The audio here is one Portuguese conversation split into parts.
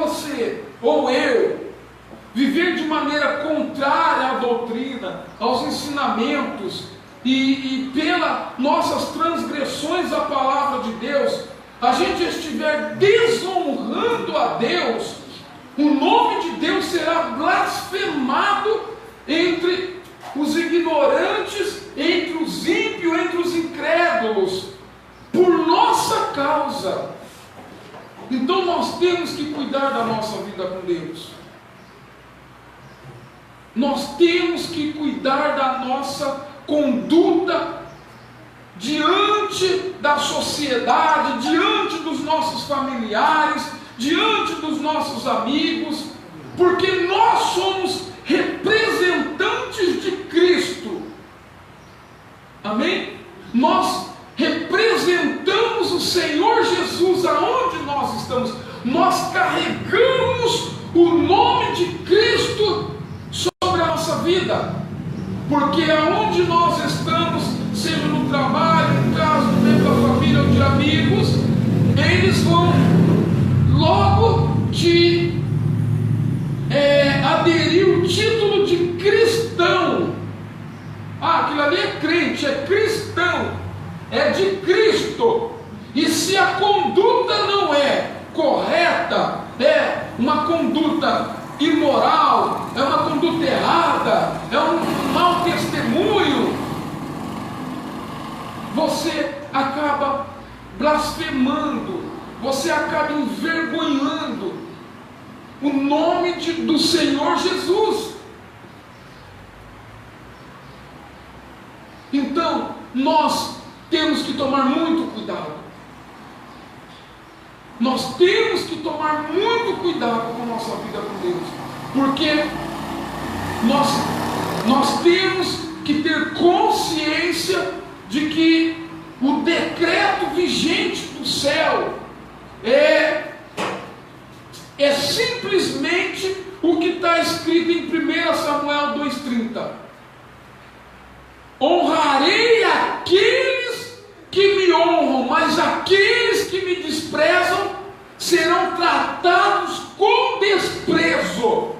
você ou eu viver de maneira contrária à doutrina, aos ensinamentos, e pelas nossas transgressões à palavra de Deus, a gente estiver desonrando a Deus, o nome de Deus será blasfemado entre os ignorantes, entre os ímpios, entre os incrédulos, por nossa causa. Então nós temos que cuidar da nossa vida com Deus. Nós temos que cuidar da nossa conduta diante da sociedade, diante dos nossos familiares, diante dos nossos amigos, porque nós somos representantes de Cristo. Amém? Nós representamos o Senhor Jesus aonde nós estamos. Nós carregamos o nome de Cristo sobre a nossa vida, porque aonde nós estamos, seja no trabalho, em casa, no meio da família ou de amigos, eles vão logo te aderir o título de cristão. Ah, aquilo ali é crente, é cristão, é de Cristo. E se a conduta não é correta, é uma conduta imoral, é uma conduta errada, é um mau testemunho, você acaba blasfemando, você acaba envergonhando o nome do Senhor Jesus. Então, nós temos que tomar muito cuidado. Nós temos que tomar muito cuidado com a nossa vida com Deus, porque nós temos que ter consciência de que o decreto vigente do céu é simplesmente o que está escrito em 1 Samuel 2,30. Honrarei aqueles que me honram, mas aqueles que me desprezam serão tratados com desprezo.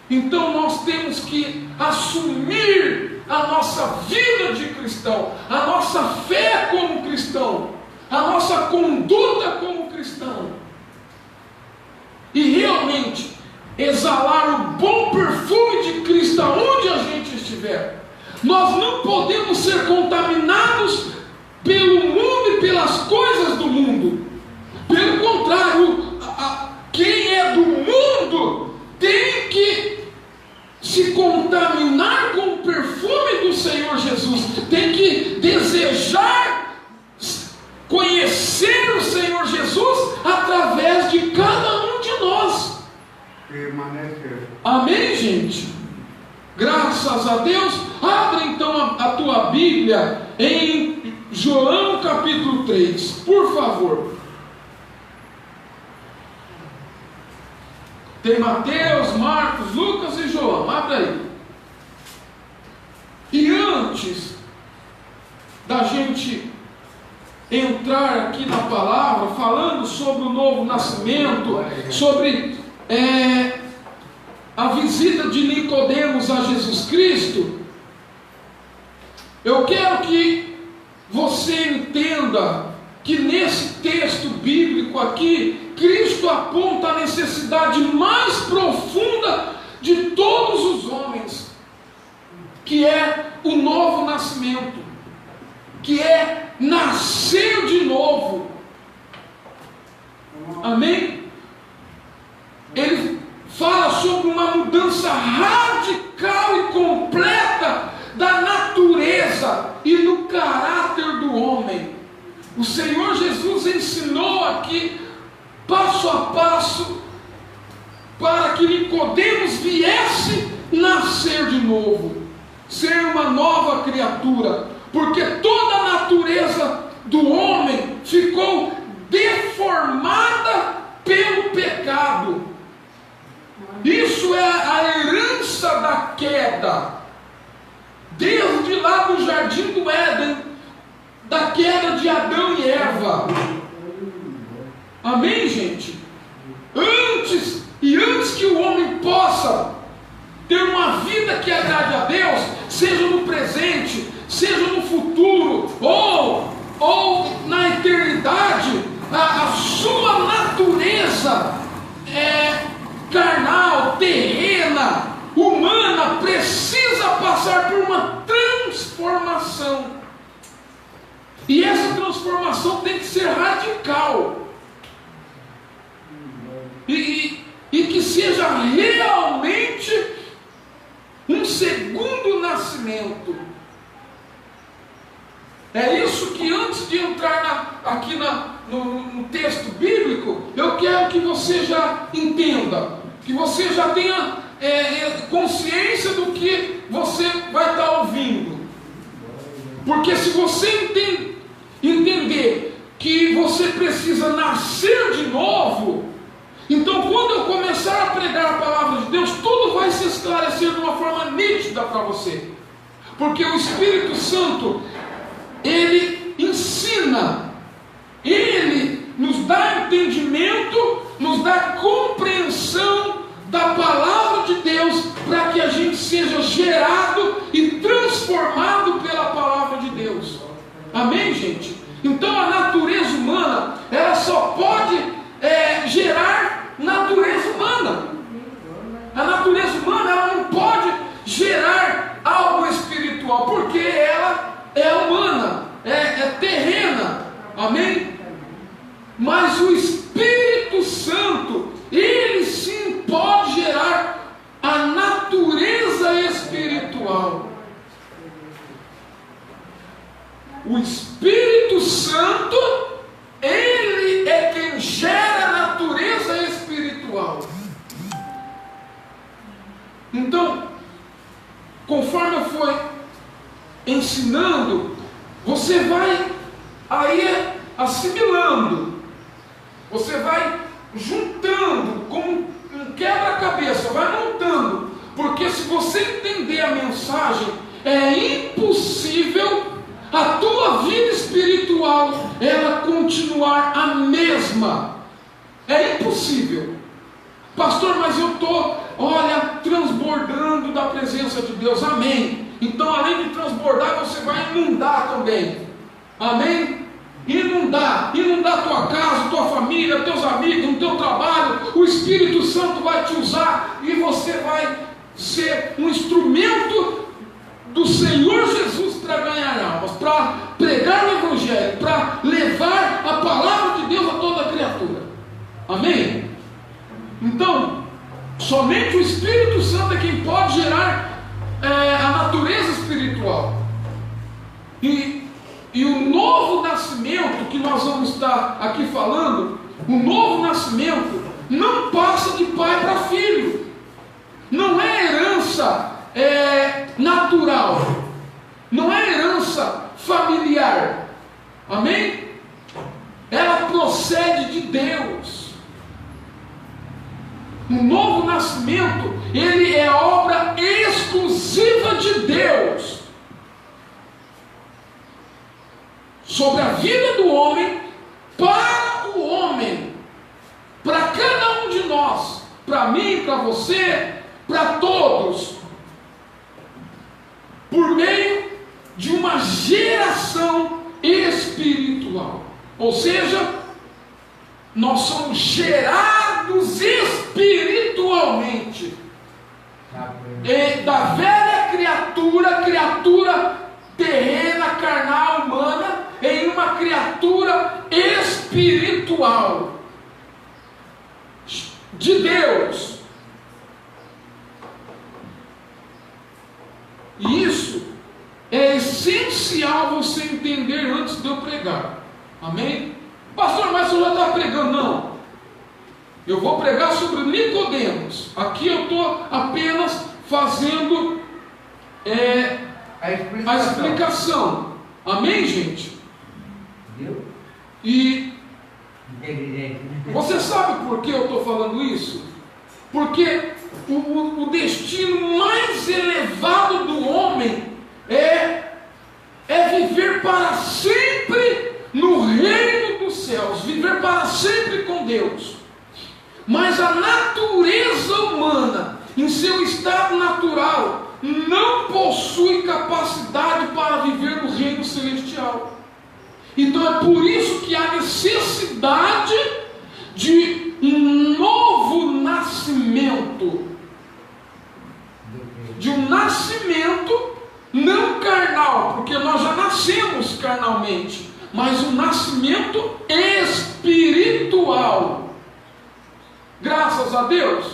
Então nós temos que assumir a nossa vida de cristão, a nossa fé como cristão, a nossa conduta como cristão, e realmente exalar o bom perfume de Cristo aonde a gente estiver. Nós não podemos ser contaminados pelo mundo e pelas coisas do mundo. Pelo contrário, quem é do mundo tem que se contaminar com o perfume do Senhor Jesus, tem que desejar conhecer o Senhor Jesus através de cada um de nós. Amém, gente? Graças a Deus. Abre então a tua Bíblia em João capítulo 3, por favor. Tem Mateus, Marcos, Lucas e João. Abre aí. E antes da gente entrar aqui na palavra, falando sobre o novo nascimento, sobre a visita de Nicodemos a Jesus Cristo, eu quero que você entenda que nesse texto bíblico aqui, Cristo aponta a necessidade mais profunda de todos os homens, que é o novo nascimento, que é nascer de novo. Amém? Ele fala sobre uma mudança radical e completa da natureza e do caráter do homem. O Senhor Jesus ensinou aqui, passo a passo, para que Nicodemos viesse nascer de novo, ser uma nova criatura, porque toda a natureza do homem ficou deformada pelo pecado. Isso é a herança da queda, desde lá do jardim do Éden, da queda de Adão e Eva. Amém, gente? antes que o homem possa ter uma vida que agrade a Deus, seja no presente, seja no futuro, ou na eternidade, a sua natureza carnal, terrena, humana, precisa passar por uma transformação. E essa transformação tem que ser radical. E que seja realmente um segundo nascimento. É isso que, antes de entrar aqui no texto bíblico, eu quero que você já entenda, que você já tenha consciência do que você vai estar ouvindo. Porque se você entender que você precisa nascer de novo, então quando eu começar a pregar a palavra de Deus, tudo vai se esclarecer de uma forma nítida para você. Porque o Espírito Santo, ele ensina, ele nos dá entendimento, nos dá compreensão da palavra de Deus, para que a gente seja gerado e transformado pela palavra de Deus. Amém, gente? Então a natureza humana, ela só pode gerar natureza humana. A natureza humana, ela não pode gerar algo espiritual, porque ela é humana, é terrena. Amém? Mas o Espírito Santo, ele sim pode gerar a natureza espiritual. O Espírito Santo, ele é quem gera a natureza espiritual. Então, conforme eu for ensinando, você vai aí assimilando, você vai juntando como um quebra-cabeça, vai montando, porque se você entender a mensagem, é impossível a tua vida espiritual ela continuar a mesma. É impossível. Pastor, mas eu estou, transbordando da presença de Deus. Amém. Então, além de transbordar, você vai inundar também. Amém? Inundar tua casa, tua família, teus amigos, no teu trabalho. O Espírito Santo vai te usar e você vai ser um instrumento do Senhor Jesus para ganhar almas, para pregar o Evangelho, para levar a palavra de Deus a toda criatura. Amém? Então, somente o Espírito Santo é quem pode gerar a natureza espiritual. E o novo nascimento que nós vamos estar aqui falando, o novo nascimento não passa de pai para filho. Não é herança natural, não é herança familiar. Amém? Ela procede de Deus. O novo nascimento, ele é obra exclusiva de Deus sobre a vida do homem, para o homem, para cada um de nós, para mim, para você, para todos, por meio de uma geração espiritual. Ou seja, nós somos gerados espiritualmente da velha criatura terrena, carnal, humana, em uma criatura espiritual de Deus. E isso é essencial você entender antes de eu pregar. Amém? Pastor, mas você já está pregando? Não. Eu vou pregar sobre Nicodemos. Aqui eu estou apenas fazendo a explicação. Amém, gente? E você sabe por que eu estou falando isso? Porque o destino mais elevado do homem é viver para sempre no reino dos céus, viver para sempre com Deus. Mas a natureza humana, em seu estado natural, não possui capacidade para viver no reino celestial. Então é por isso que há necessidade de um novo nascimento. De um nascimento não carnal, porque nós já nascemos carnalmente, mas um nascimento espiritual. Graças a Deus,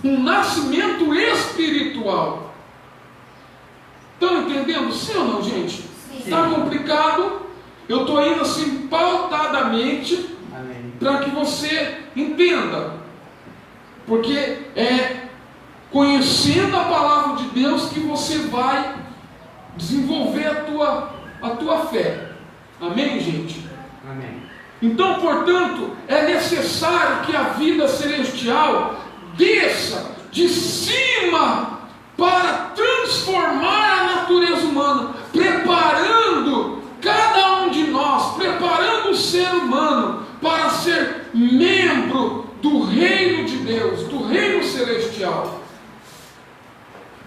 um nascimento espiritual. Estão entendendo? Sim ou não, gente? Está complicado? Eu estou indo assim pautadamente para que você entenda, porque é conhecendo a palavra de Deus que você vai desenvolver a tua fé. Amém, gente? Amém. Então, portanto, é necessário que a vida celestial desça de cima para transformar a natureza humana, preparando cada um de nós, preparando o ser humano para ser membro do reino de Deus, do reino celestial,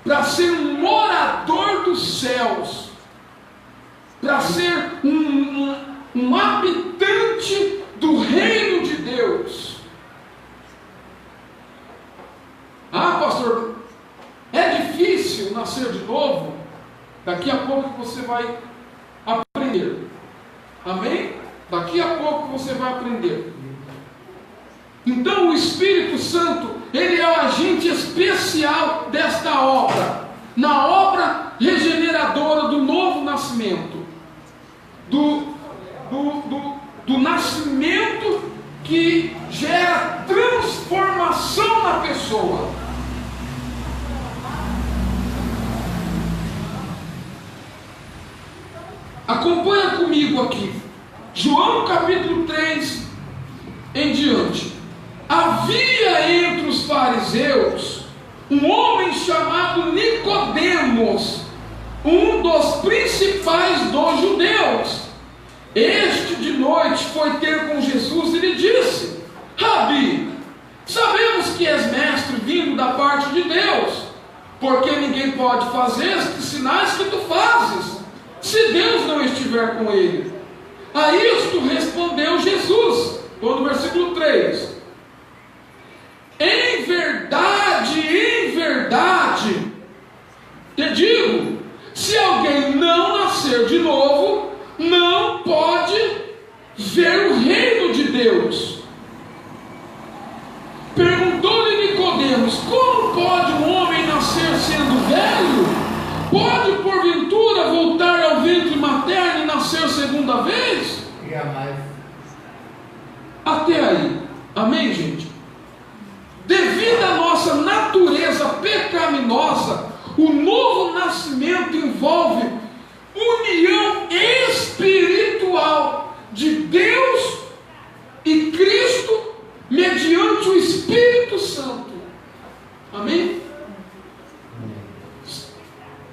para ser um morador dos céus, para ser um habitante do reino de Deus. Ah, pastor, é difícil nascer de novo? Daqui a pouco você vai aprender. Amém? Daqui a pouco você vai aprender. Então o Espírito Santo, ele é o agente especial desta obra, na obra regeneradora do novo nascimento, do nascimento que gera transformação na pessoa. Acompanha comigo aqui, João capítulo 3 em diante. Havia entre os fariseus um homem chamado Nicodemos, um dos principais dos judeus. Este de noite foi ter com Jesus e lhe disse: Rabi, sabemos que és mestre vindo da parte de Deus, porque ninguém pode fazer estes sinais que tu fazes, se Deus não estiver com ele. A isto respondeu Jesus, estou no versículo 3: em verdade, te digo, se alguém não nascer de novo, não pode ver o reino de Deus. Perguntou-lhe Nicodemos: como pode um homem nascer sendo velho? Pode porventura voltar ao ventre materno e nascer segunda vez? Jamais. Até aí, amém, gente? Devido à nossa natureza pecaminosa, o novo nascimento envolve união espiritual de Deus e Cristo mediante o Espírito Santo. Amém?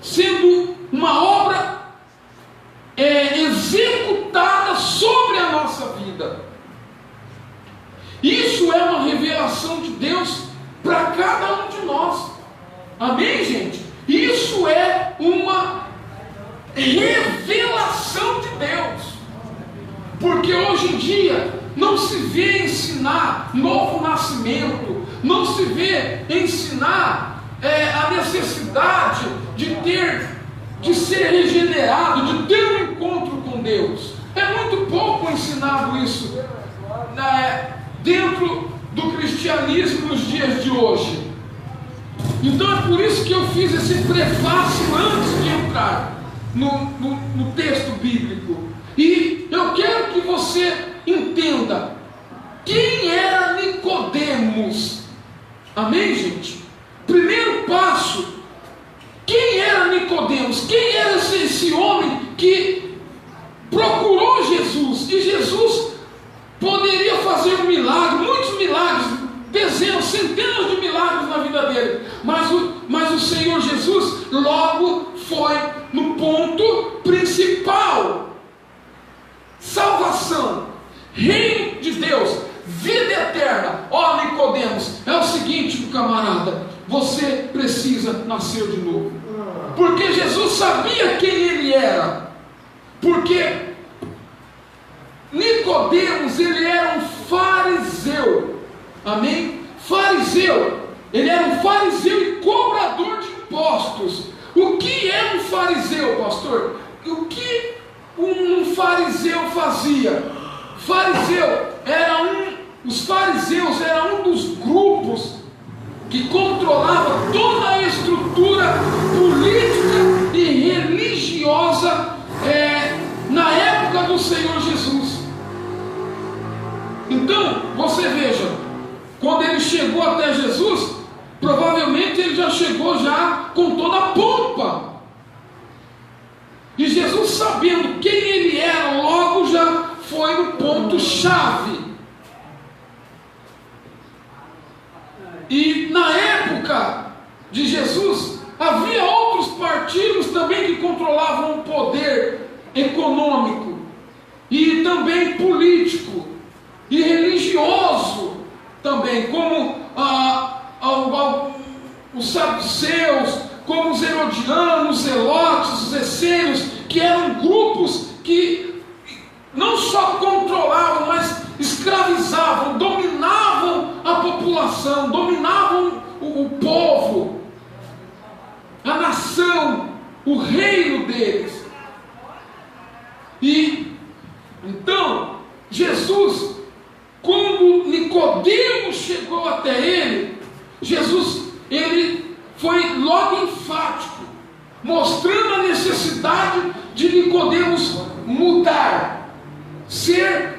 Sendo uma obra executada sobre a nossa vida. Isso é uma revelação de Deus para cada um de nós. Amém, gente? Isso é uma revelação de Deus. Porque hoje em dia não se vê ensinar novo nascimento, não se vê ensinar a necessidade de ser regenerado, de ter um encontro com Deus. É muito pouco ensinado isso dentro do cristianismo nos dias de hoje. Então é por isso que eu fiz esse prefácio antes de entrar no texto bíblico. E eu quero que você entenda quem era Nicodemos. Amém, gente? Primeiro passo: quem era Nicodemos? Quem era esse homem que procurou Jesus? E Jesus poderia fazer um milagre, muitos milagres, dezenas, centenas de milagres na vida dele, mas o Senhor Jesus logo foi no ponto principal: salvação, reino de Deus, vida eterna. Ó, Nicodemos, Nicodemos, é o seguinte, meu camarada, você precisa nascer de novo. Porque Jesus sabia quem ele era. Porque Nicodemos, ele era um fariseu. Amém? Fariseu. Ele era um fariseu e cobrador de impostos. O que é um fariseu, pastor? O que um fariseu fazia? Os fariseus eram um dos grupos que controlava toda a estrutura política e religiosa na época do Senhor Jesus. Então, você veja, quando ele chegou até Jesus, provavelmente ele já chegou com toda a pompa. E Jesus, sabendo quem ele era, logo já foi no ponto-chave. E na época de Jesus, havia outros partidos também que controlavam o poder econômico, e também político, e religioso também, como os saduceus, como os herodianos, os zelotes, os essênios, que eram grupos que não só controlavam, mas escravizavam, dominavam a população, dominavam o povo, a nação, o reino deles. E então Jesus, quando Nicodemos chegou até ele, ele foi logo enfático, mostrando a necessidade de Nicodemos mudar, ser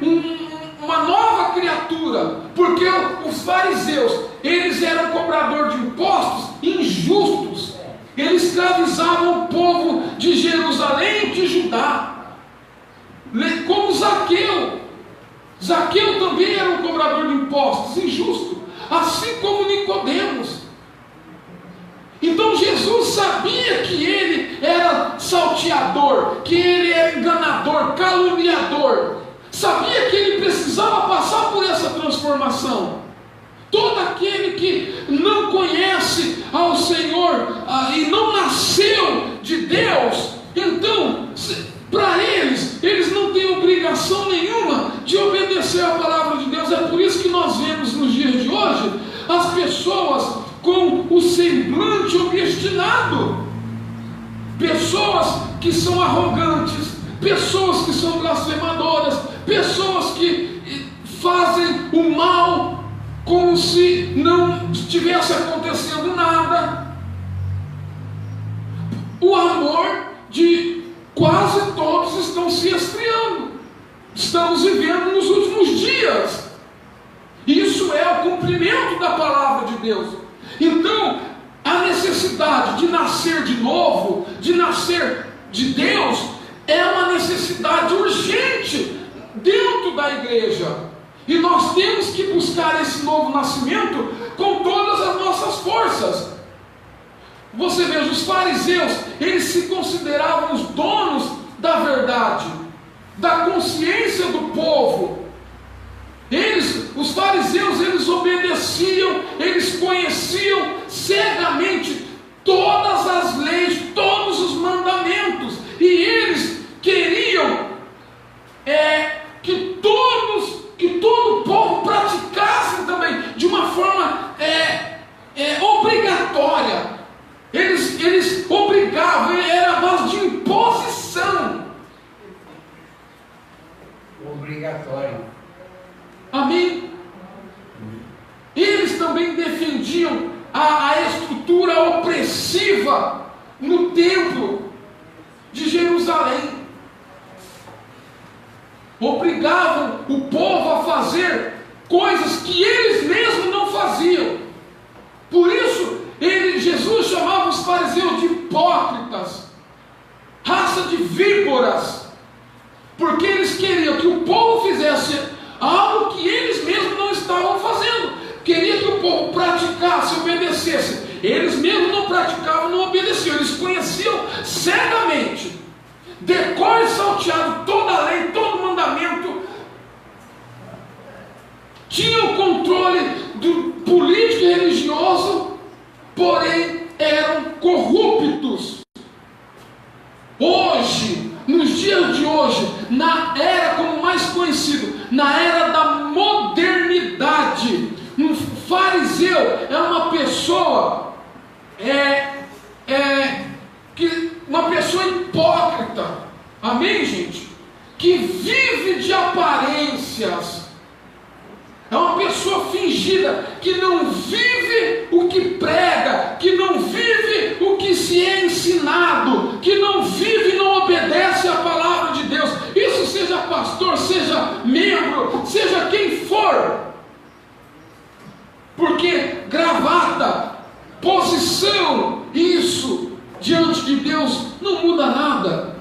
uma nova criatura, porque os fariseus, eles eram cobradores de impostos injustos, eles escravizavam o povo de Jerusalém e de Judá, como Zaqueu também era um cobrador de impostos injusto, assim como Nicodemos. Então Jesus sabia que ele era salteador, que ele era enganador, caluniador, sabia que ele precisava passar por essa transformação. Todo aquele que não conhece ao Senhor e não nasceu de Deus, então, para eles não têm obrigação nenhuma de obedecer a palavra de Deus. É por isso que nós vemos nos dias de hoje as pessoas com o semblante obstinado, pessoas que são arrogantes, pessoas que são blasfemadoras, pessoas que fazem o mal como se não estivesse acontecendo nada. O amor de quase todos estão se esfriando. Estamos vivendo nos últimos dias. Isso é o cumprimento da palavra de Deus. Então, a necessidade de nascer de novo, de nascer de Deus, é uma necessidade urgente dentro da igreja. E nós temos que buscar esse novo nascimento com todas as nossas forças. Você veja, os fariseus, eles se consideravam os donos da verdade, da consciência do povo. Os fariseus, eles obedeciam, eles conheciam cegamente todas as leis, todos os mandamentos, e eles queriam que todo o povo praticasse também de uma forma obrigatória. Eles obrigavam, era a base de imposição. Obrigatório. Amém? Eles também defendiam a estrutura opressiva no templo de Jerusalém. Obrigavam o povo a fazer coisas que eles mesmos não faziam. Por isso, Jesus chamava os fariseus de hipócritas, raça de víboras, porque eles queriam que o povo fizesse algo que eles mesmos não estavam fazendo. Queria que o povo praticasse, obedecesse. Eles mesmos não praticavam, não obedeciam. Eles conheciam cegamente, decor e salteado, toda a lei, todo mandamento. Tinham controle do político e religioso, porém eram corruptos. Hoje, nos dias de hoje, na era, como mais conhecido, na era da modernidade, um fariseu é uma pessoa uma pessoa hipócrita, amém, gente? Que vive de aparências, é uma pessoa fingida, que não vive o que prega, que não vive o que se é ensinado, que não vive e não obedece à palavra de Deus. Isso seja pastor, seja membro, seja quem for, porque gravata, posição, isso diante de Deus não muda nada.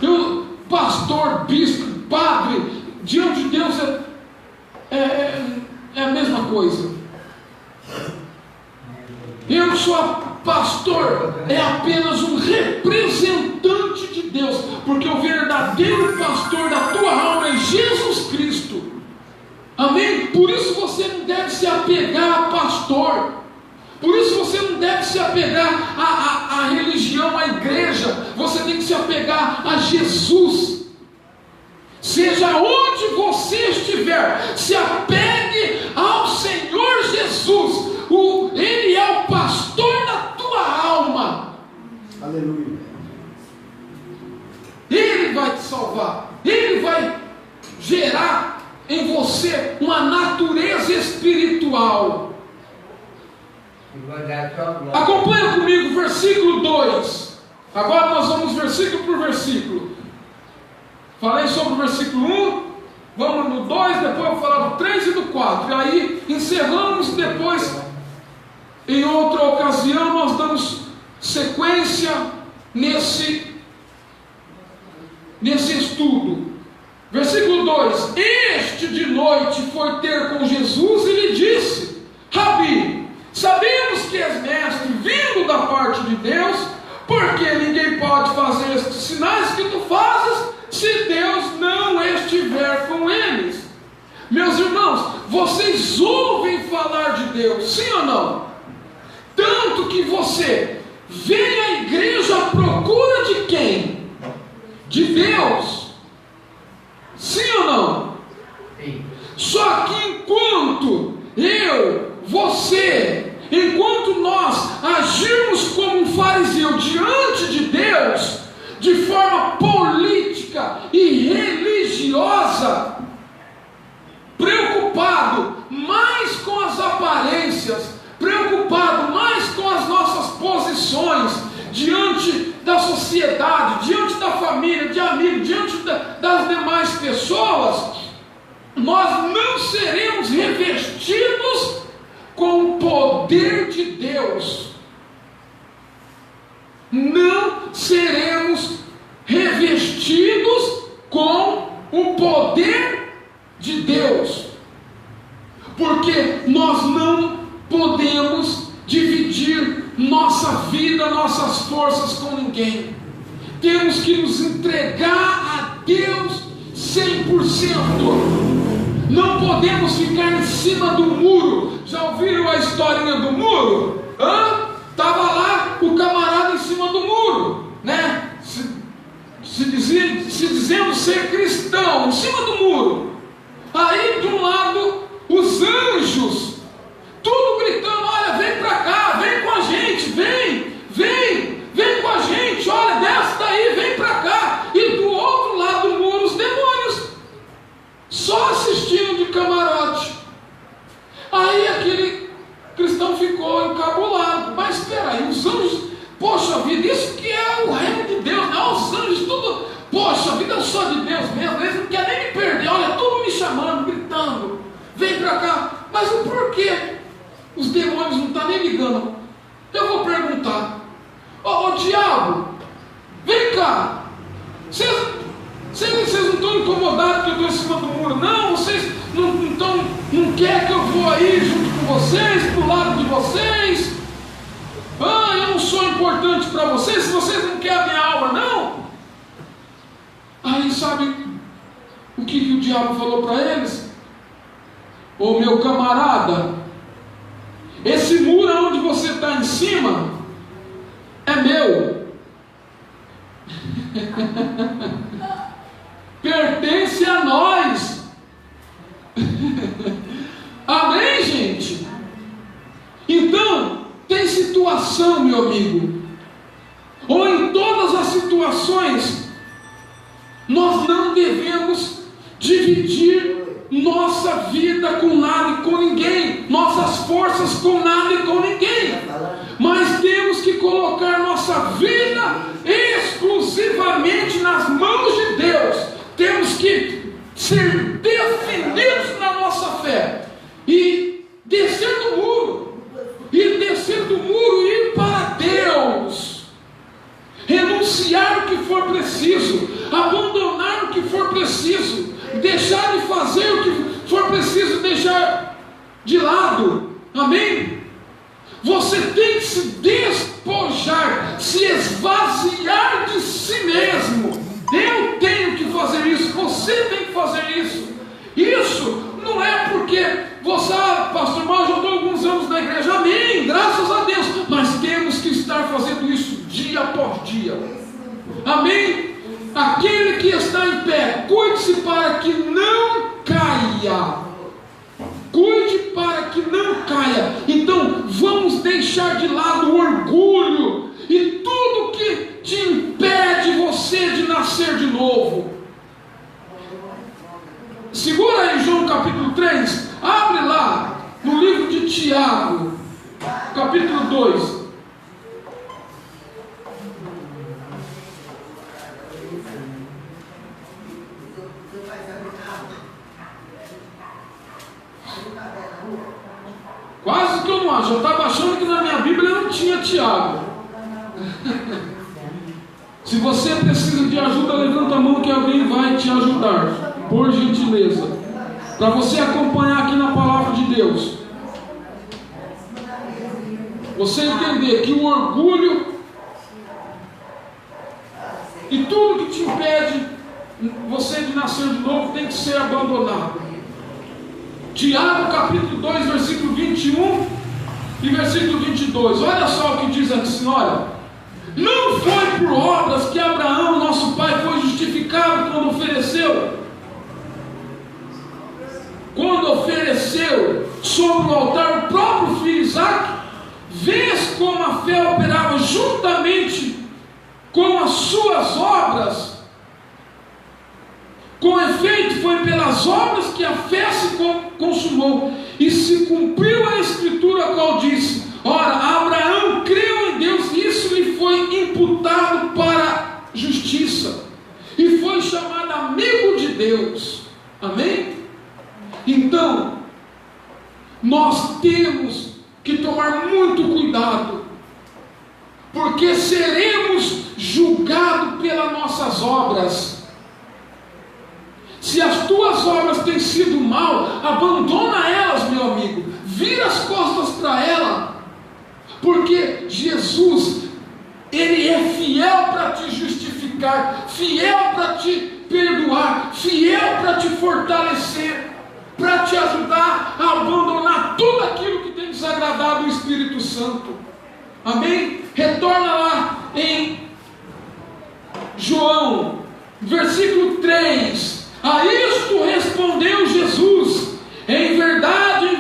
Pastor, bispo, padre, diante de Deus é a mesma coisa. Eu sou pastor, é apenas um representante de Deus, porque o verdadeiro pastor da tua alma é Jesus Cristo. Amém? Por isso você não deve se apegar a pastor. Por isso você não deve se apegar à religião, à igreja. Você tem que se apegar a Jesus. Seja onde você estiver, se apegue ao Senhor Jesus. Ele é o pastor da tua alma. Aleluia. Ele vai te salvar. Ele vai gerar em você uma natureza espiritual. Acompanha comigo, versículo 2. Agora nós vamos versículo por versículo. Falei sobre o versículo 1, vamos no 2, depois eu vou falar do 3 e do 4. E aí encerramos, depois, em outra ocasião, nós damos sequência nesse estudo. Versículo 2: Este de noite foi ter com Jesus e lhe disse: Rabi, sabemos que és mestre vindo da parte de Deus, porque ninguém pode fazer estes sinais que tu fazes, se Deus não estiver com eles. Meus irmãos, vocês ouvem falar de Deus, sim ou não? Tanto que você vem à igreja à procura de quem? De Deus. Sim ou não? Sim. Só que enquanto enquanto nós agirmos como um fariseu diante de Deus, de forma política e religiosa, preocupado mais com as aparências, preocupado mais com as nossas posições diante da sociedade, diante da família, de amigos, diante das demais pessoas, nós não seremos revestidos com o poder de Deus. Não seremos revestidos com o poder de Deus, porque nós não podemos dividir nossa vida, nossas forças com ninguém. Temos que nos entregar a Deus 100%. Não podemos ficar em cima do muro. Já ouviram a historinha do muro? Estava lá o camarada em cima do muro, né? Se dizendo ser cristão, em cima do muro. Aí de um lado os anjos, tudo gritando: olha, vem para cá, vem com a gente, vem com a gente, olha, desce daí, vem para cá. E do outro lado do muro os demônios, só assistindo de camarote. Aí aquele cristão ficou encabulado. Mas espera aí, os anjos, poxa vida, isso que é o reino de Deus, não? Os anjos tudo, poxa vida, eu sou de Deus mesmo, eles não querem nem me perder, olha, tudo me chamando, gritando, vem para cá. Mas o porquê? Os demônios não estão nem ligando. Eu vou perguntar: ô diabo, vem cá, vocês não estão incomodados que eu estou em cima do muro, não? Vocês não querem que eu vou aí junto com vocês, para o lado de vocês? Eu não sou importante para vocês, se vocês não querem a minha alma, não? Aí sabe o que o diabo falou para eles? Ô meu camarada, cima é meu. Pertence a nós. Amém, gente? Então, tem situação, meu amigo, ou em todas as situações, nós não devemos dividir nossa vida com nada e com ninguém, nossas forças com nada e com ninguém, mas temos que colocar nossa vida exclusivamente nas mãos de Deus. Temos que ser definidos na nossa fé e descer do muro, ir para Deus, renunciar o que for preciso, abandonar o que for preciso, deixar de fazer o que for preciso deixar de lado. Amém? Você tem que se despojar, se esvaziar de si mesmo. Eu tenho que fazer isso, você tem que fazer isso. Isso não é porque você, pastor, mas eu já estou alguns anos na igreja. Amém, graças a Deus. Mas temos que estar fazendo isso dia após dia. Amém? Aquele que está em pé, cuide-se para que não caia. Cuide para que não caia. Então, vamos deixar de lado o orgulho e tudo que te impede você de nascer de novo. Segura aí João capítulo 3. Abre lá no livro de Tiago, capítulo 2. Quase que eu não acho. Eu estava achando que na minha Bíblia não tinha Tiago. Se você precisa de ajuda, levanta a mão que alguém vai te ajudar, por gentileza, para você acompanhar aqui na palavra de Deus. Você entender que o orgulho e tudo que te impede você de nascer de novo tem que ser abandonado. Tiago capítulo 2, versículo 21 e versículo 22. Olha só o que diz assim, olha: não foi por obras que Abraão, nosso pai, foi justificado quando ofereceu sobre o altar o próprio filho Isaque. Vês como a fé operava juntamente com as suas obras. Com efeito, foi pelas obras que a fé se consumou, e se cumpriu a escritura, a qual disse: ora, Abraão creu em Deus, e isso lhe foi imputado para justiça, e foi chamado amigo de Deus. Amém? Então, nós temos que tomar muito cuidado, porque seremos julgados pelas nossas obras. Se as tuas obras têm sido mal, abandona elas, meu amigo. Vira as costas para ela. Porque Jesus, Ele é fiel para te justificar, fiel para te perdoar, fiel para te fortalecer, para te ajudar a abandonar tudo aquilo que tem desagradado o Espírito Santo. Amém? Retorna lá em João, versículo 3. A isto respondeu Jesus: em verdade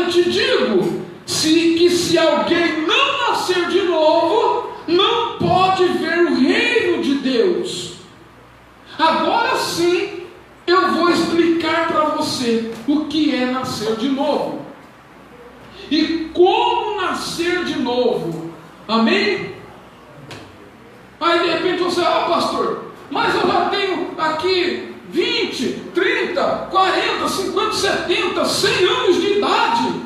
te digo, que se alguém não nascer de novo, não pode ver o reino de Deus. Agora sim, eu vou explicar para você o que é nascer de novo e como nascer de novo. Amém? Aí de repente você: pastor, mas eu já tenho aqui 20, 30, 40, 50, 70, 100 anos de idade.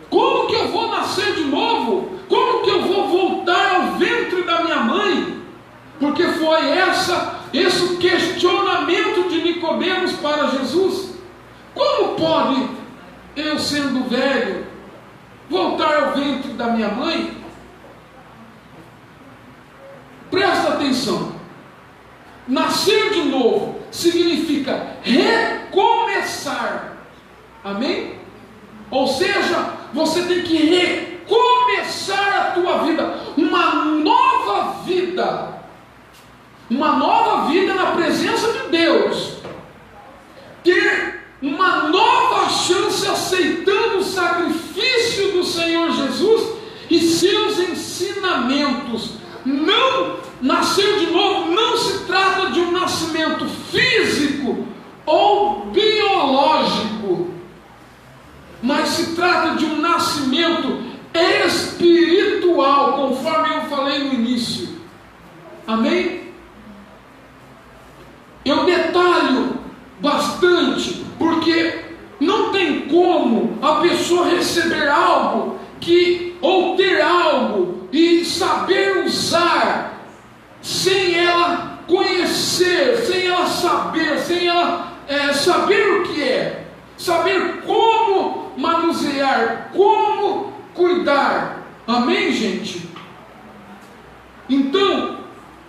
Como que eu vou nascer de novo? Como que eu vou voltar ao ventre da minha mãe? Porque foi esse questionamento de Nicodemos para Jesus. Como pode eu, sendo velho, voltar ao ventre da minha mãe? Presta atenção. Nascer de novo significa recomeçar. Amém? Ou seja, você tem que recomeçar e seus ensinamentos. Não nascer de novo não se trata de um nascimento físico ou biológico, mas se trata de um nascimento espiritual, conforme eu falei no início. Amém? Eu detalho bastante, porque não tem como a pessoa receber algo ou ter algo e saber usar sem ela conhecer, sem ela saber, sem ela saber o que é, saber como manusear, como cuidar. Amém, gente? Então,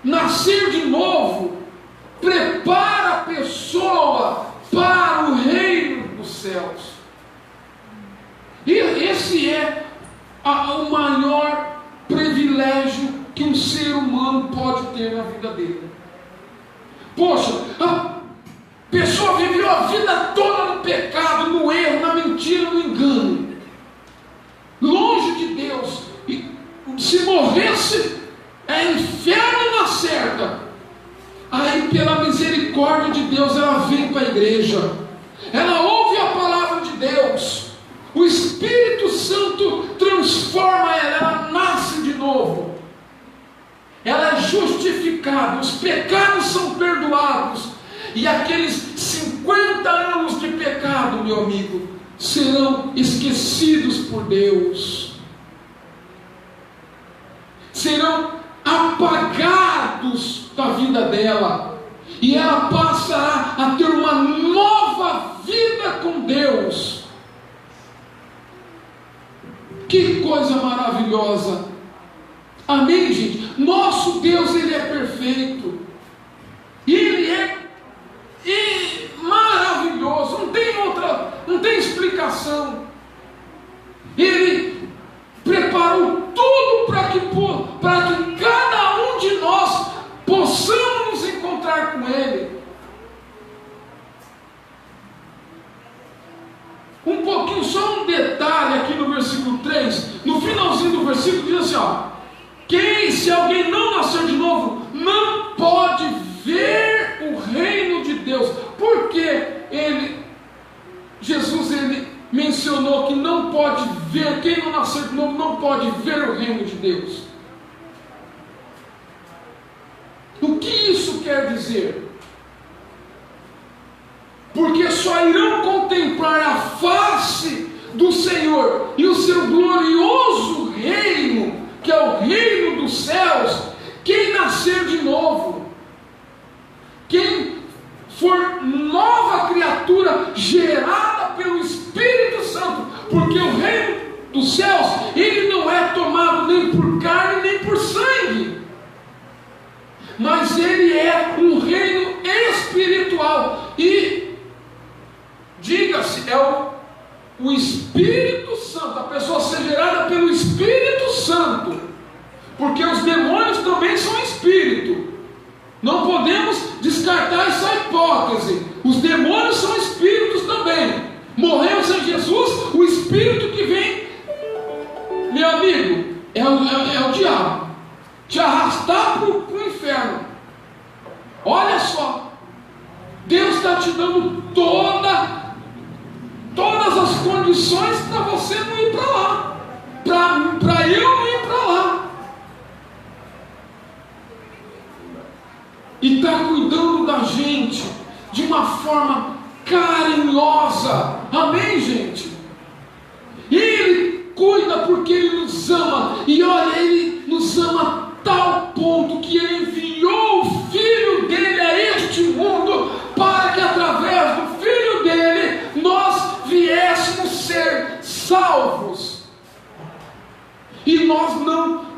nascer de novo prepara a pessoa para o reino dos céus. E esse é o maior privilégio que um ser humano pode ter na vida dele. Poxa, a pessoa viveu a vida toda no pecado, no erro, na mentira, no engano, longe de Deus, e se morresse é inferno na certa. Aí, pela misericórdia de Deus, ela vem para a igreja, ela ouve a palavra de Deus, o Espírito Santo transforma ela nasce de novo, ela é justificada, os pecados são perdoados, e aqueles 50 anos de pecado, meu amigo, serão esquecidos por Deus, serão apagados da vida dela, e ela passará a ter uma nova vida com Deus. Que coisa maravilhosa! Amém, gente? Nosso Deus, Ele é perfeito, Ele é maravilhoso, não tem explicação. Ele preparou tudo para que cada um de nós possamos nos encontrar com Ele. Um pouquinho, só um detalhe aqui no versículo 3, no finalzinho do versículo diz assim, se alguém não nascer de novo, não pode ver o reino de Deus. Porque Jesus mencionou que não pode ver, quem não nascer de novo não pode ver o reino de Deus. O que isso quer dizer? Porque só irão contemplar a face do Senhor e o seu glorioso reino, que é o reino dos céus, quem nascer de novo, quem for nova criatura gerada pelo Espírito Santo, porque o reino dos céus, ele não é tomado nem por carne nem por sangue, mas ele é um reino espiritual, e diga-se, é o Espírito Santo, a pessoa ser gerada pelo Espírito Santo, porque os demônios também são espírito, não podemos descartar essa hipótese, os demônios são espíritos também, morreu sem Jesus, o espírito que vem, meu amigo, é o diabo, te arrastar para o inferno. Olha só, Deus está te dando todas as condições para você não ir para lá, para eu não ir para lá, e está cuidando da gente de uma forma carinhosa. Amém, gente? Ele cuida porque Ele nos ama, e olha, Ele nos ama a tal ponto que Ele enviou o Filho dele a este mundo, para que através do Filho dele nós viéssemos ser salvos. E nós não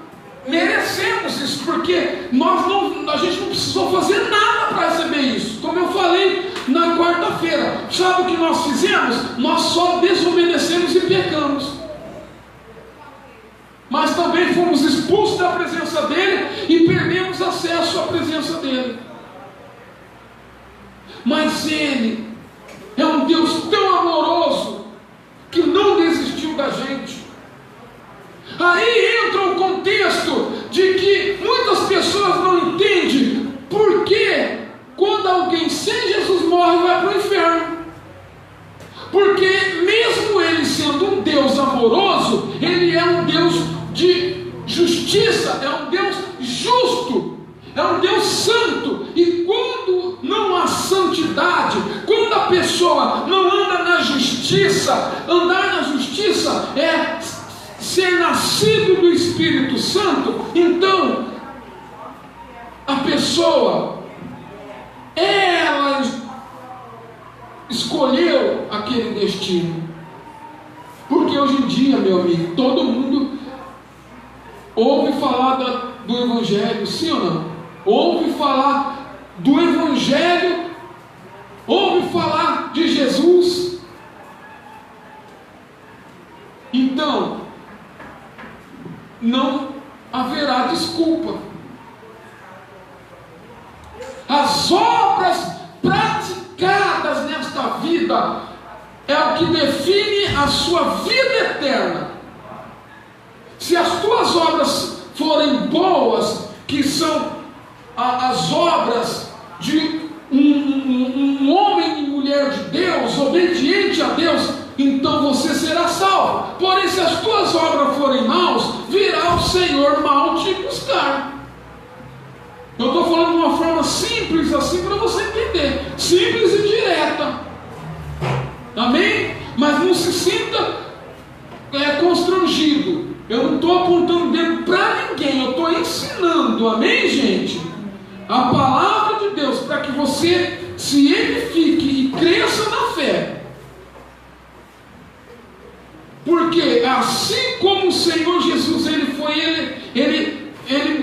merecemos isso, porque a gente não precisou fazer nada para receber isso. Como eu falei na quarta-feira, sabe o que nós fizemos? Nós só desobedecemos e pecamos, mas também fomos expulsos da presença dele e perdemos acesso à presença dele. Mas Ele é um Deus tão amoroso que não desistiu da gente. Aí é um Deus santo, e quando não há santidade, quando a pessoa não anda na justiça, andar na justiça é ser nascido do Espírito Santo, então a pessoa, ela escolheu aquele destino. Porque hoje em dia, meu amigo, todo mundo ouve falar do Evangelho, sim ou não? Ouve falar do Evangelho, ouve falar de Jesus. Então, não haverá desculpa. As obras praticadas nesta vida é o que define a sua vida eterna. Se as tuas obras forem boas, que são as obras de um homem e mulher de Deus, obediente a Deus, então você será salvo. Porém, se as tuas obras forem maus, virá o Senhor mal te buscar. Eu estou falando de uma forma simples assim para você entender, simples e direta, amém? Mas não se sinta constrangido. Eu não estou apontando dedo para ninguém, eu estou ensinando, amém, gente? A palavra de Deus, para que você se edifique e cresça na fé. Porque assim como o Senhor Jesus, ele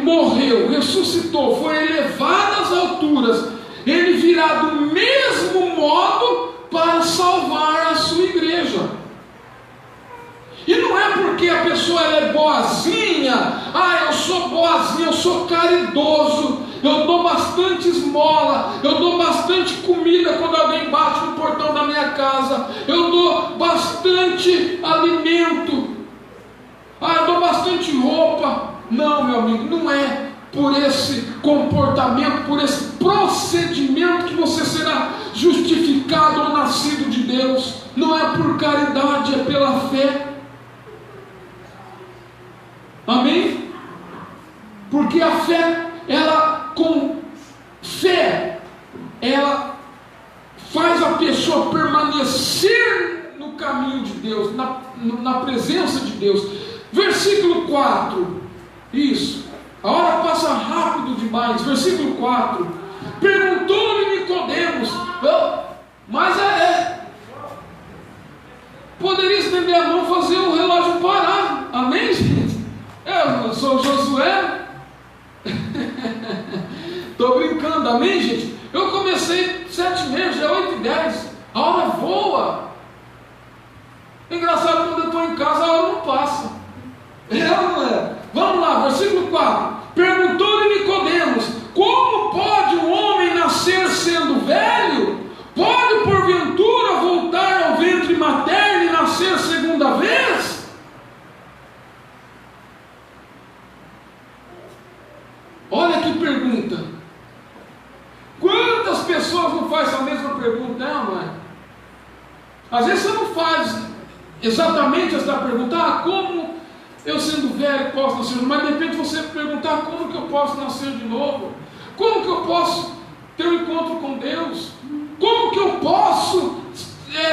morreu, ressuscitou, foi elevado às alturas, ele virá do mesmo modo para salvar a sua igreja. E não é porque a pessoa é boazinha, eu sou boazinha, eu sou caridoso, eu dou bastante esmola, eu dou bastante comida quando alguém bate no portão da minha casa, eu dou bastante alimento, eu dou bastante roupa. Não, meu amigo, não é por esse comportamento, por esse procedimento que você será justificado ou nascido de Deus. Não é por caridade, é pela fé. Amém? Porque a fé, com fé, ela faz a pessoa permanecer no caminho de Deus, na presença de Deus. Versículo 4, isso, a hora passa rápido demais. Versículo 4, perguntou-lhe Nicodemos, mas poderia estender a mão, fazer o relógio parar, amém, gente? Eu sou o Josué. Estou brincando, amém, gente? Eu comecei 7 meses, já é 8h10, a hora voa. Engraçado, quando eu estou em casa, a hora não passa. Não é? Vamos lá, versículo 4. Perguntou-lhe Nicodemos: como pode um homem nascer sendo velho? Pode porventura voltar ao ventre materno e nascer segunda vez? Olha que pergunta. Quantas pessoas não fazem a mesma pergunta, né, mãe? Às vezes você não faz exatamente essa pergunta: como eu sendo velho posso nascer de novo? Mas de repente você perguntar: como que eu posso nascer de novo? Como que eu posso ter um encontro com Deus? Como que eu posso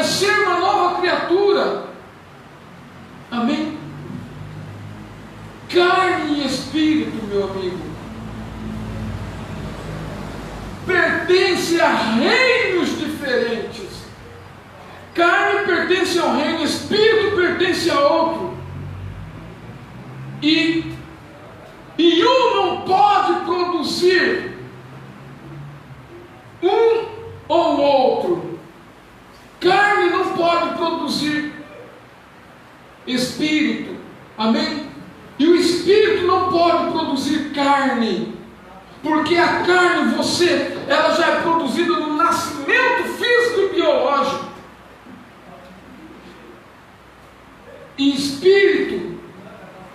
ser uma nova criatura? Amém? Carne e espírito, meu amigo, pertence a reinos diferentes. Carne pertence ao reino, espírito pertence a outro. E um não pode produzir um ou outro. Carne não pode produzir espírito, amém? E o espírito não pode produzir carne, porque a carne, ela já é produzida no nascimento físico e biológico. E espírito,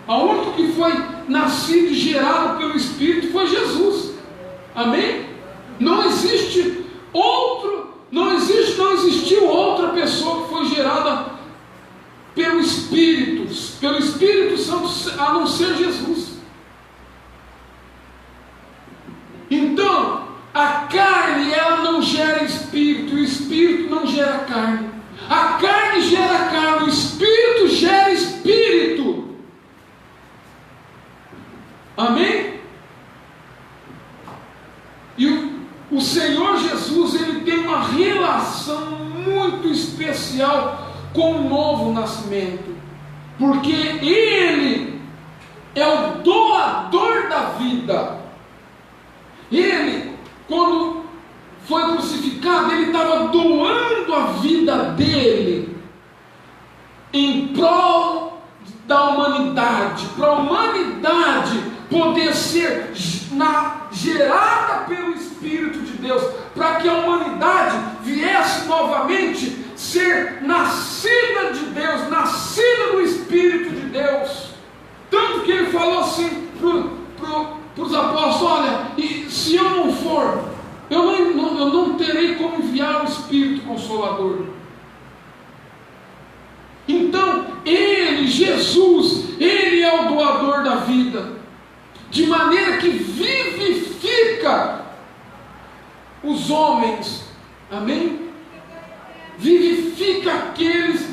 o único que foi nascido e gerado pelo Espírito foi Jesus, amém? Não existiu outra pessoa que foi gerada pelo Espírito Santo, a não ser Jesus. nascimento, porque Ele é o doador da vida. Ele, quando foi crucificado, Ele estava doando a vida dele em prol da humanidade, para a humanidade poder ser gerada pelo Espírito de Deus, para que a humanidade viesse novamente ser nascida de Deus, nascida do Espírito de Deus. Tanto que Ele falou assim para os apóstolos: olha, e se eu não for, eu não terei como enviar o Espírito Consolador. Então, Ele, Jesus, Ele é o doador da vida, de maneira que vivifica os homens, amém? Vivifica aqueles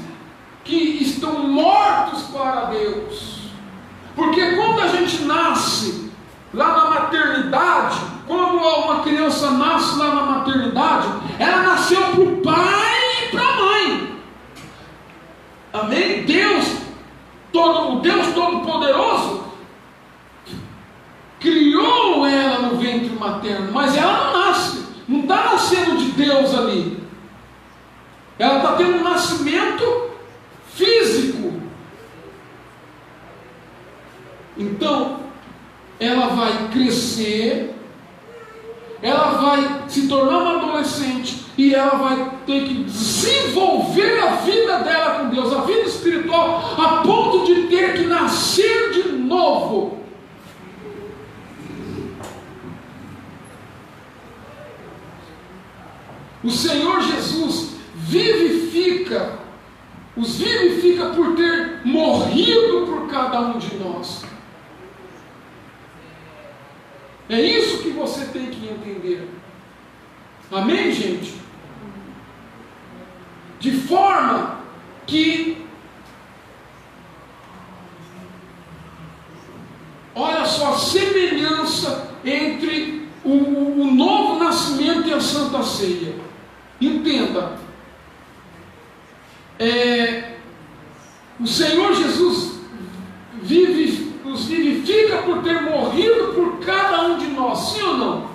que estão mortos para Deus, porque quando a gente nasce lá na maternidade, quando uma criança nasce lá na maternidade, ela nasceu para o pai e para a mãe, amém? O Deus Todo-Poderoso criou ela no ventre materno, mas ela não nasce, não está nascendo de Deus ali, ela está tendo um nascimento físico. Então ela vai crescer, ela vai se tornar uma adolescente e ela vai ter que desenvolver a vida dela com Deus, a vida espiritual, a ponto de ter que nascer de novo. O Senhor Jesus os vivifica por ter morrido por cada um de nós. É isso que você tem que entender. Amém, gente? De forma que, olha só a semelhança entre o novo nascimento e a Santa Ceia. Entenda, o Senhor Jesus nos vivifica por ter morrido por cada um de nós, sim ou não?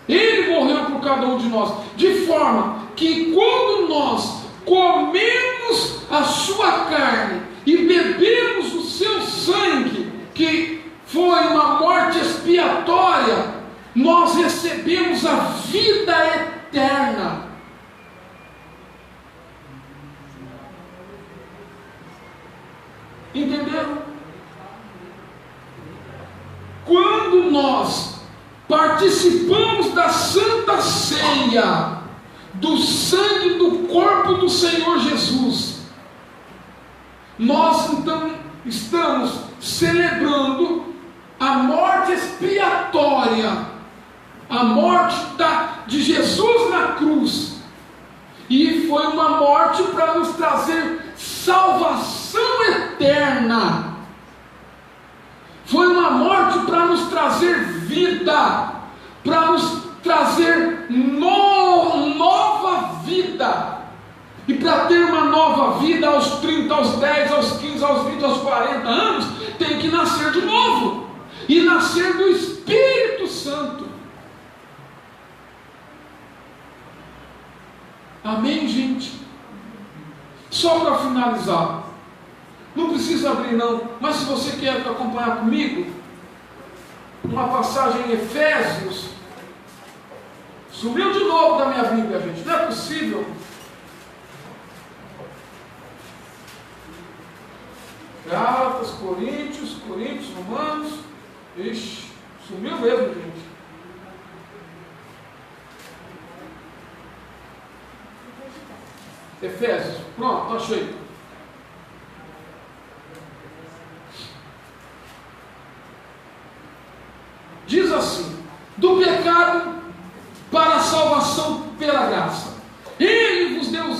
Ele morreu por cada um de nós, de forma que quando nós comemos a sua carne e bebemos o seu sangue, que foi uma morte expiatória, nós recebemos a vida eterna. Entenderam? Quando nós participamos da Santa Ceia, do sangue do corpo do Senhor Jesus, nós então estamos celebrando a morte expiatória, a morte de Jesus na cruz, e foi uma morte para nos trazer salvação eterna, foi uma morte para nos trazer vida, para nos trazer nova vida. E para ter uma nova vida aos 30, aos 10, aos 15, aos 20, aos 40 anos, tem que nascer de novo, e nascer do Espírito Santo. Amém, gente? Só para finalizar, não precisa abrir não, mas se você quer acompanhar comigo, uma passagem em Efésios. Sumiu de novo da minha Bíblia, gente, não é possível. Gálatas, Coríntios, Romanos. Ixi, sumiu mesmo, gente. Efésios, pronto, achei. Diz assim: do pecado para a salvação pela graça. Ele vos deu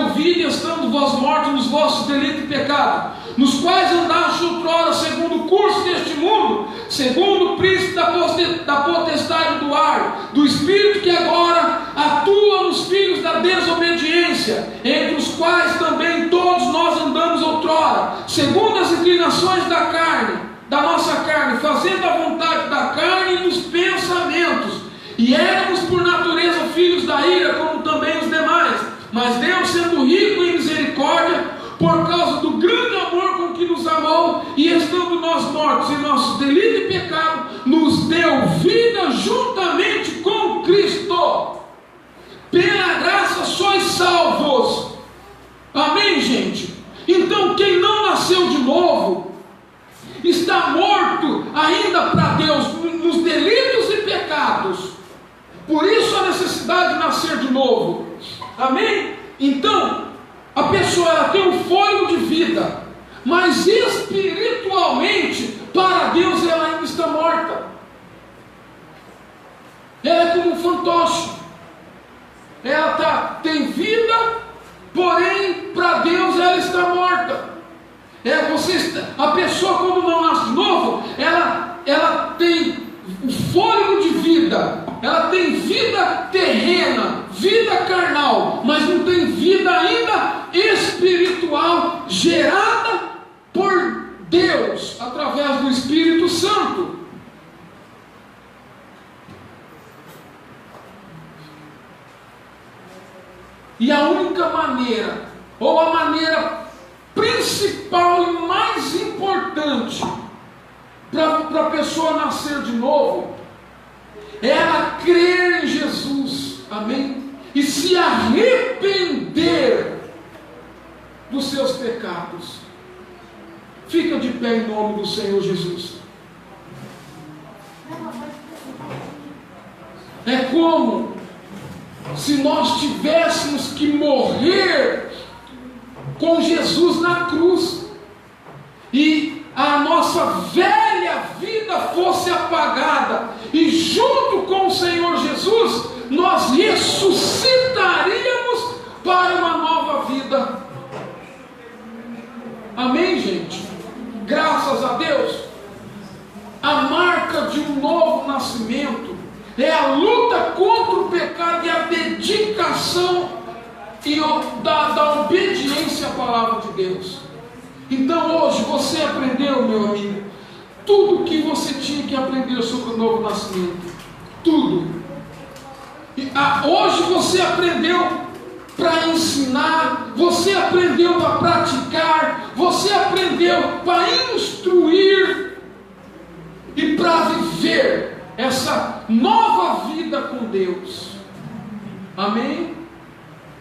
vida, estando vós mortos nos vossos delitos e pecados, nos quais andastes outrora segundo o curso deste mundo, segundo o príncipe da potestade do ar, do espírito que agora atua nos filhos da desobediência, entre os quais também todos nós andamos outrora, segundo as inclinações da carne, da nossa carne, fazendo a vontade da carne e dos pensamentos, e éramos por natureza filhos da ira, como também os demais. Mas Deus, sendo rico em misericórdia, por causa do grande amor com que nos amou, e estando nós mortos em nossos delitos e pecado, nos deu vida juntamente com Cristo. Pela graça sois salvos. Amém, gente? Então quem não nasceu de novo está morto ainda para Deus nos delitos e pecados. Por isso a necessidade de nascer de novo. Amém? Então a pessoa ela tem um fôlego de vida, mas espiritualmente para Deus ela ainda está morta. Ela é como um fantoche. Ela tem vida, porém para Deus ela está morta. A pessoa quando não nasce de novo, ela tem o fôlego de vida, ela tem vida terrena, vida carnal, mas não tem vida ainda espiritual gerada por Deus através do Espírito Santo. E a única maneira, ou a maneira principal e mais importante para a pessoa nascer de novo, é ela crer em Jesus, amém? E se arrepender dos seus pecados. Fica de pé em nome do Senhor Jesus. É como se nós tivéssemos que morrer com Jesus na cruz, e a nossa velha vida fosse apagada, e junto com o Senhor Jesus nós ressuscitaríamos para uma nova vida. Amém, gente? Graças a Deus. A marca de um novo nascimento é a luta contra o pecado e a dedicação e da obediência à palavra de Deus. Então hoje você aprendeu, meu amigo, tudo o que você tinha que aprender sobre o novo nascimento. Tudo. Hoje você aprendeu para ensinar, você aprendeu para praticar, você aprendeu para instruir e para viver essa nova vida com Deus. Amém?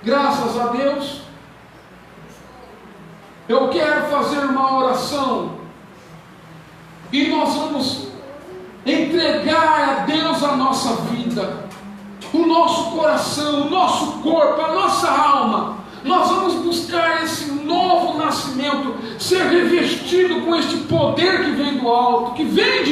Graças a Deus. Eu quero fazer uma oração e nós vamos entregar a Deus a nossa vida, o nosso coração, o nosso corpo, a nossa alma. Nós vamos buscar esse novo nascimento, ser revestido com este poder que vem do alto, que vem de